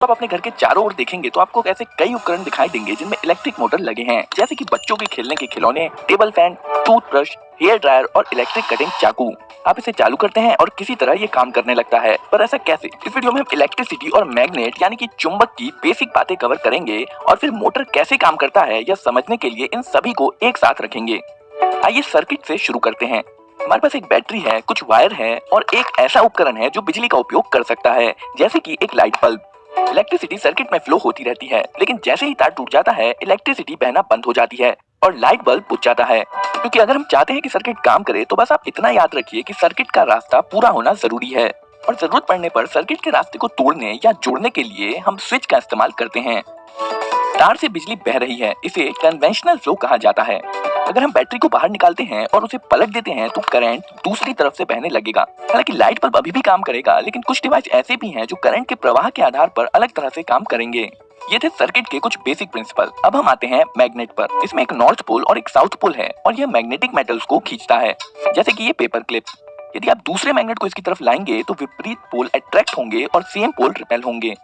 आप अपने घर के चारों ओर देखेंगे तो आपको ऐसे कई उपकरण दिखाई देंगे जिनमें इलेक्ट्रिक मोटर लगे हैं, जैसे कि बच्चों के खेलने के खिलौने, table fan, toothbrush, hair dryer और इलेक्ट्रिक कटिंग चाकू। आप इसे चालू करते हैं और किसी तरह ये काम करने लगता है, पर ऐसा कैसे? इस वीडियो में हम इलेक्ट्रिसिटी और मैग्नेट यानी कि चुंबक की बेसिक बातें कवर करेंगे और फिर मोटर कैसे काम करता है यह समझने के लिए इन सभी को एक साथ रखेंगे। आइए सर्किट से शुरू करते हैं। हमारे पास एक बैटरी है, कुछ वायर है और एक ऐसा उपकरण है जो बिजली का उपयोग कर सकता है, जैसे कि एक लाइट बल्ब। इलेक्ट्रिसिटी सर्किट में फ्लो होती रहती है, लेकिन जैसे ही तार टूट जाता है इलेक्ट्रिसिटी बहना बंद हो जाती है और लाइट बल्ब बुझ जाता है। क्योंकि अगर हम चाहते हैं कि सर्किट काम करे तो बस आप इतना याद रखिए कि सर्किट का रास्ता पूरा होना जरूरी है और जरूरत पड़ने पर सर्किट के रास्ते को तोड़ने या जोड़ने के लिए हम स्विच का इस्तेमाल करते हैं। तार से बिजली बह रही है, इसे कन्वेंशनल फ्लो कहा जाता है। अगर हम बैटरी को बाहर निकालते हैं और उसे पलट देते हैं तो करंट दूसरी तरफ से बहने लगेगा। हालांकि लाइट बल्ब अभी भी काम करेगा, लेकिन कुछ डिवाइस ऐसे भी हैं जो करंट के प्रवाह के आधार पर अलग तरह से काम करेंगे। ये थे सर्किट के कुछ बेसिक प्रिंसिपल। अब हम आते हैं मैग्नेट पर। इसमें एक नॉर्थ पोल और एक साउथ पोल है और यह मैग्नेटिक मेटल्स को खींचता है, जैसे कि ये पेपर क्लिप। यदि आप दूसरे मैग्नेट को इसकी तरफ लाएंगे तो विपरीत पोल अट्रैक्ट होंगे और सेम पोल रिपेल होंगे।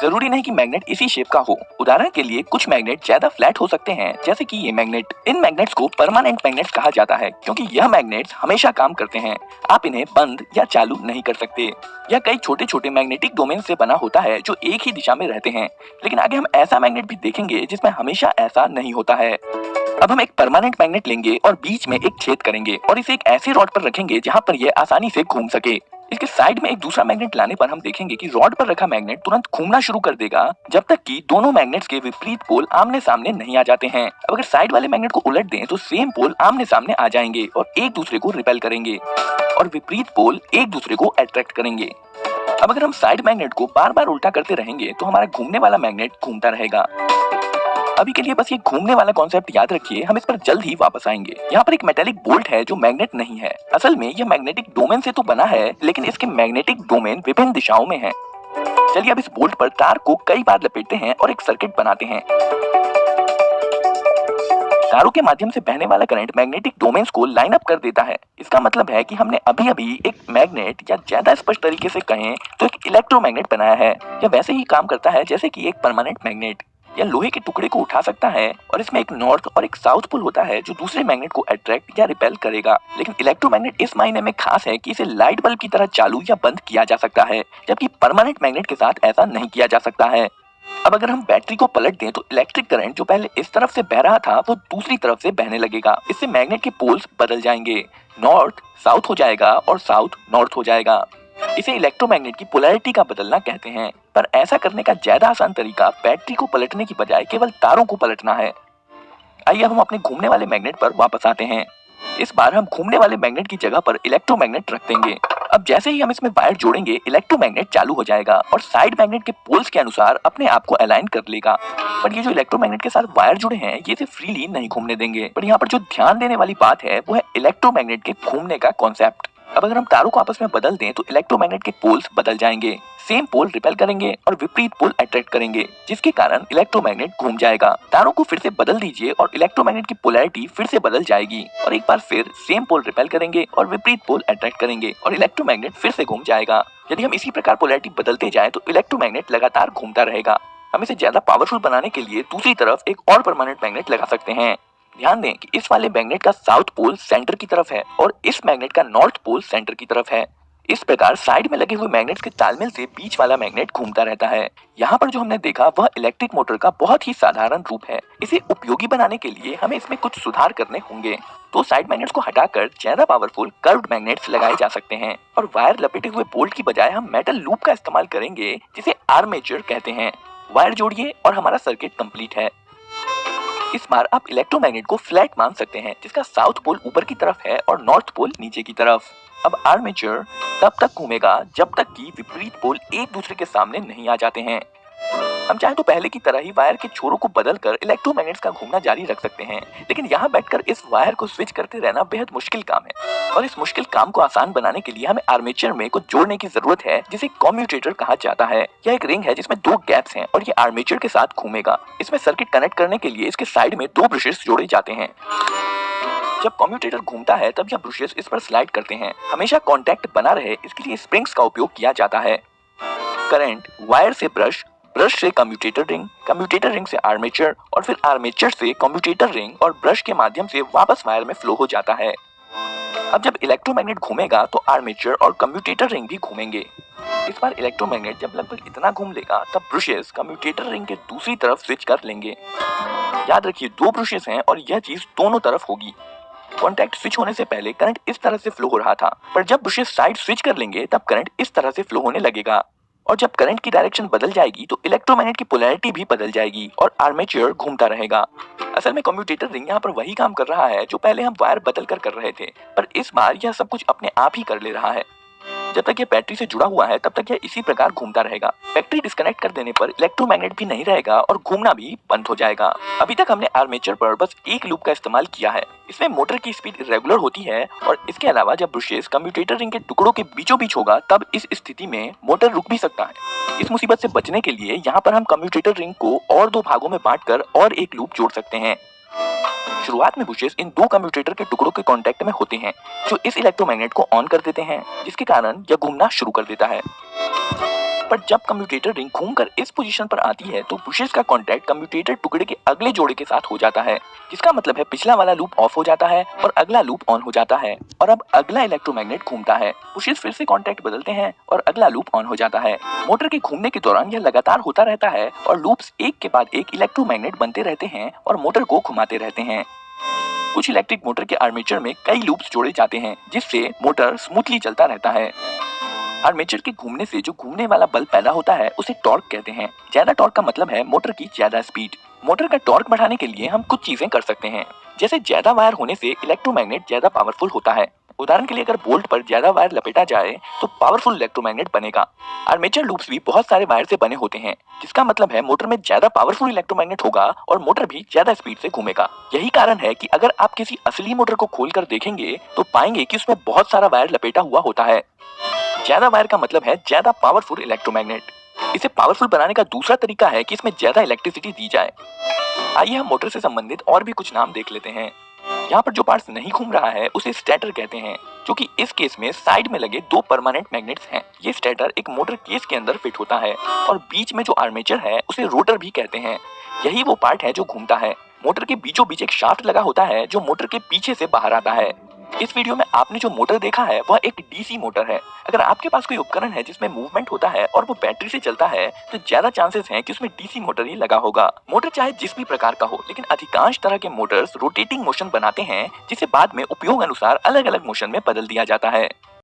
जरूरी नहीं कि मैग्नेट इसी शेप का हो। उदाहरण के लिए कुछ मैग्नेट ज्यादा फ्लैट हो सकते हैं, जैसे कि ये मैग्नेट। इन मैग्नेट्स को परमानेंट मैग्नेट्स कहा जाता है, क्योंकि यह मैग्नेट्स हमेशा काम करते हैं। आप इन्हें बंद या चालू नहीं कर सकते। यह कई छोटे छोटे मैग्नेटिक डोमेन से बना होता है जो एक ही दिशा में रहते हैं। लेकिन आगे हम ऐसा मैग्नेट भी देखेंगे जिसमें हमेशा ऐसा नहीं होता है। अब हम एक परमानेंट मैग्नेट लेंगे और बीच में एक छेद करेंगे और इसे एक ऐसी रॉड पर रखेंगे जहां पर यह आसानी से घूम सके। इसके साइड में एक दूसरा मैग्नेट लाने पर हम देखेंगे कि रॉड पर रखा मैग्नेट तुरंत घूमना शुरू कर देगा जब तक कि दोनों मैग्नेट्स के विपरीत पोल आमने सामने नहीं आ जाते हैं। अब अगर साइड वाले मैग्नेट को उलट दें तो सेम पोल आमने सामने आ जाएंगे और एक दूसरे को रिपेल करेंगे और विपरीत पोल एक दूसरे को अट्रैक्ट करेंगे। अब अगर हम साइड मैग्नेट को बार बार उल्टा करते रहेंगे तो हमारा घूमने वाला मैग्नेट घूमता रहेगा। अभी के लिए बस ये घूमने वाला कॉन्सेप्ट याद रखिए, हम इस पर जल्द ही वापस आएंगे। यहाँ पर एक मेटेलिक बोल्ट है जो मैग्नेट नहीं है। असल में यह मैग्नेटिक डोमेन से तो बना है, लेकिन इसके मैग्नेटिक डोमेन विभिन्न दिशाओं में है। चलिए अब इस बोल्ट पर तार को कई बार लपेटते हैं और एक सर्किट बनाते हैं। तारों के माध्यम से बहने वाला करंट मैग्नेटिक डोमेन्स को लाइन अप कर देता है। इसका मतलब है कि हमने अभी एक मैग्नेट, या ज्यादा स्पष्ट तरीके से कहें तो एक इलेक्ट्रोमैग्नेट बनाया है। यह वैसे ही काम करता है जैसे कि एक परमानेंट मैग्नेट। यह लोहे के टुकड़े को उठा सकता है और इसमें एक नॉर्थ और एक साउथ पोल होता है जो दूसरे मैग्नेट को अट्रैक्ट या रिपेल करेगा। लेकिन इलेक्ट्रोमैग्नेट इस मायने में खास है कि इसे लाइट बल्ब की तरह चालू या बंद किया जा सकता है, जबकि परमानेंट मैग्नेट के साथ ऐसा नहीं किया जा सकता है। अब अगर हम बैटरी को पलट दें तो इलेक्ट्रिक करंट जो पहले इस तरफ से बह रहा था वो दूसरी तरफ से बहने लगेगा। इससे मैग्नेट के पोल्स बदल जाएंगे, नॉर्थ साउथ हो जाएगा और साउथ नॉर्थ हो जाएगा। इसे इलेक्ट्रोमैग्नेट की पोलैरिटी का बदलना कहते हैं। पर ऐसा करने का ज्यादा आसान तरीका बैटरी को पलटने की बजाय केवल तारों को पलटना है। आइए हम अपने घूमने वाले मैग्नेट पर वापस आते हैं। इस बार हम घूमने वाले मैग्नेट की जगह पर इलेक्ट्रोमैग्नेट रख देंगे। अब जैसे ही हम इसमें वायर जोड़ेंगे इलेक्ट्रोमैग्नेट चालू हो जाएगा और साइड मैग्नेट के पोल्स के अनुसार अपने आप को अलाइन कर लेगा। पर ये जो इलेक्ट्रोमैग्नेट के साथ वायर जुड़े हैं ये इसे फ्रीली नहीं घूमने देंगे। पर यहाँ पर जो ध्यान देने वाली बात है वो है इलेक्ट्रोमैग्नेट के घूमने का कॉन्सेप्ट। अब अगर हम तारों को आपस में बदल दें तो इलेक्ट्रोमैग्नेट के पोल्स बदल जाएंगे। सेम पोल रिपेल करेंगे और विपरीत पोल अट्रैक्ट करेंगे, जिसके कारण इलेक्ट्रोमैग्नेट घूम जाएगा। तारों को फिर से बदल दीजिए और इलेक्ट्रोमैग्नेट की पोलैरिटी फिर से बदल जाएगी और एक बार फिर सेम पोल रिपेल करेंगे और विपरीत पोल अट्रैक्ट करेंगे और इलेक्ट्रोमैग्नेट फिर से घूम जाएगा। यदि हम इसी प्रकार पोलैरिटी बदलते जाएं तो इलेक्ट्रोमैग्नेट लगातार घूमता रहेगा। हम इसे ज्यादा पावरफुल बनाने के लिए दूसरी तरफ एक और परमानेंट मैग्नेट लगा सकते हैं। ध्यान दें कि इस वाले मैग्नेट का साउथ पोल सेंटर की तरफ है और इस मैग्नेट का नॉर्थ पोल सेंटर की तरफ है। इस प्रकार साइड में लगे हुए मैग्नेट्स के तालमेल से बीच वाला मैग्नेट घूमता रहता है। यहाँ पर जो हमने देखा वह इलेक्ट्रिक मोटर का बहुत ही साधारण रूप है। इसे उपयोगी बनाने के लिए हमें इसमें कुछ सुधार करने होंगे। तो साइड मैग्नेट्स को हटाकर ज्यादा पावरफुल कर्व्ड मैग्नेट्स लगाए जा सकते हैं और वायर लपेटे हुए बोल्ट की बजाय हम मेटल लूप का इस्तेमाल करेंगे, जिसे आर्मेचर कहते हैं। वायर जोड़िए और हमारा सर्किट कंप्लीट है। इस बार आप इलेक्ट्रोमैग्नेट को फ्लैट मान सकते हैं, जिसका साउथ पोल ऊपर की तरफ है और नॉर्थ पोल नीचे की तरफ। अब आर्मेचर तब तक घूमेगा जब तक कि विपरीत पोल एक दूसरे के सामने नहीं आ जाते हैं। हम चाहे तो पहले की तरह ही वायर के छोरों को बदलकर इलेक्ट्रोमैग्नेट्स का घूमना जारी रख सकते हैं, लेकिन यहाँ बैठकर इस वायर को स्विच करते रहना बेहद मुश्किल काम है। और इस मुश्किल काम को आसान बनाने के लिए हमें आर्मेचर में कुछ जोड़ने की जरूरत है, जिसे कम्यूटेटर कहा जाता है। यह एक रिंग है जिसमें दो गैप्स हैं और ये आर्मेचर के साथ घूमेगा। इसमें सर्किट कनेक्ट करने के लिए इसके साइड में दो ब्रशेस जोड़े जाते हैं। जब कम्यूटेटर घूमता है तब यह ब्रशेस इस पर स्लाइड करते हैं। हमेशा कांटेक्ट बना रहे इसके लिए स्प्रिंग्स का उपयोग किया जाता है। करंट वायर से ब्रश, ब्रश से कम्यूटेटर रिंग, कम्यूटेटर रिंग से आर्मेचर और फिर आर्मेचर से कम्यूटेटर रिंग और ब्रश के माध्यम से वापस वायर में फ्लो हो जाता है। अब जब इलेक्ट्रोमैग्नेट घूमेगा तो आर्मेचर और कम्यूटेटर रिंग भी घूमेंगे। इस बार इलेक्ट्रोमैग्नेट जब लगभग इतना घूम लेगा तब ब्रशेस कम्यूटेटर रिंग के दूसरी तरफ स्विच कर लेंगे। याद रखिए 2 ब्रशेस हैं और यह चीज दोनों तरफ होगी। कॉन्टैक्ट स्विच होने से पहले करंट इस तरह से फ्लो हो रहा था, पर जब ब्रशेस साइड स्विच कर लेंगे तब करंट इस तरह से फ्लो होने लगेगा। और जब करंट की डायरेक्शन बदल जाएगी तो इलेक्ट्रोमैग्नेट की पोलैरिटी भी बदल जाएगी और आर्मेचर घूमता रहेगा। असल में कम्यूटेटर रिंग यहाँ पर वही काम कर रहा है जो पहले हम वायर बदल कर रहे थे, पर इस बार यह सब कुछ अपने आप ही कर ले रहा है। जब तक यह बैटरी से जुड़ा हुआ है तब तक यह इसी प्रकार घूमता रहेगा। बैटरी डिस्कनेक्ट कर देने पर इलेक्ट्रोमैग्नेट भी नहीं रहेगा और घूमना भी बंद हो जाएगा। अभी तक हमने आर्मेचर पर बस एक लूप का इस्तेमाल किया है। इसमें मोटर की स्पीड इरेगुलर होती है और इसके अलावा जब ब्रशेस कम्यूटेटर रिंग के टुकड़ों के बीचों बीच होगा तब इस स्थिति में मोटर रुक भी सकता है। इस मुसीबत से बचने के लिए यहाँ पर हम कम्यूटेटर रिंग को और 2 भागों में बांटकर और एक लूप जोड़ सकते हैं। शुरुआत में बुशेस इन 2 कम्यूटेटर के टुकड़ों के कांटेक्ट में होते हैं जो इस इलेक्ट्रोमैग्नेट को ऑन कर देते हैं, जिसके कारण यह घूमना शुरू कर देता है। पर जब कम्यूटेटर रिंग घूमकर इस पोजीशन पर आती है तो बुशेस का कांटेक्ट कम्यूटेटर टुकड़े के अगले जोड़े के साथ हो जाता है, जिसका मतलब है पिछला वाला लूप ऑफ हो जाता है और अगला लूप ऑन हो जाता है और अब अगला इलेक्ट्रोमैग्नेट घूमता है। बुशेस फिर से कांटेक्ट बदलते हैं और अगला लूप ऑन हो जाता है। मोटर के घूमने के दौरान यह लगातार होता रहता है और लूप्स एक के बाद एक इलेक्ट्रोमैग्नेट बनते रहते हैं और मोटर को घुमाते रहते हैं। कुछ इलेक्ट्रिक मोटर के आर्मेचर में कई लूप्स जोड़े जाते हैं जिससे मोटर स्मूथली चलता रहता है। आर्मेचर के घूमने से जो घूमने वाला बल पैदा होता है उसे टॉर्क कहते हैं। ज्यादा टॉर्क का मतलब है मोटर की ज्यादा स्पीड। मोटर का टॉर्क बढ़ाने के लिए हम कुछ चीजें कर सकते हैं, जैसे ज्यादा वायर होने से इलेक्ट्रोमैग्नेट ज्यादा पावरफुल होता है। उदाहरण के लिए अगर बोल्ट पर ज्यादा वायर लपेटा जाए तो पावरफुल इलेक्ट्रोमैग्नेट बनेगा। आर्मेचर लूप्स भी बहुत सारे वायर से बने होते हैं, जिसका मतलब है मोटर में ज्यादा पावरफुल इलेक्ट्रोमैग्नेट होगा और मोटर भी ज्यादा स्पीड से घूमेगा। यही कारण है कि अगर आप किसी असली मोटर को खोलकर देखेंगे तो पाएंगे कि उसमें बहुत सारा वायर लपेटा हुआ होता है। ज्यादा वायर का मतलब है ज्यादा पावरफुल इलेक्ट्रोमैग्नेट। इसे पावरफुल बनाने का दूसरा तरीका है कि इसमें ज्यादा इलेक्ट्रिसिटी दी जाए। आइए हम मोटर से संबंधित और भी कुछ नाम देख लेते हैं। यहाँ पर जो पार्ट्स नहीं घूम रहा है उसे स्टेटर कहते हैं, जो कि इस केस में साइड में लगे 2 परमानेंट मैग्नेट्स हैं। ये स्टेटर एक मोटर केस के अंदर फिट होता है और बीच में जो आर्मेचर है उसे रोटर भी कहते हैं। यही वो पार्ट है जो घूमता है। मोटर के बीचों बीच एक शाफ्ट लगा होता है जो मोटर के पीछे से बाहर आता है। इस वीडियो में आपने जो मोटर देखा है वह एक डीसी मोटर है। अगर आपके पास कोई उपकरण है जिसमें मूवमेंट होता है और वो बैटरी से चलता है तो ज्यादा चांसेस हैं कि उसमें डीसी मोटर ही लगा होगा। मोटर चाहे जिस भी प्रकार का हो, लेकिन अधिकांश तरह के मोटर्स रोटेटिंग मोशन बनाते हैं जिसे बाद में उपयोग अनुसार अलग अलग मोशन में बदल दिया जाता है।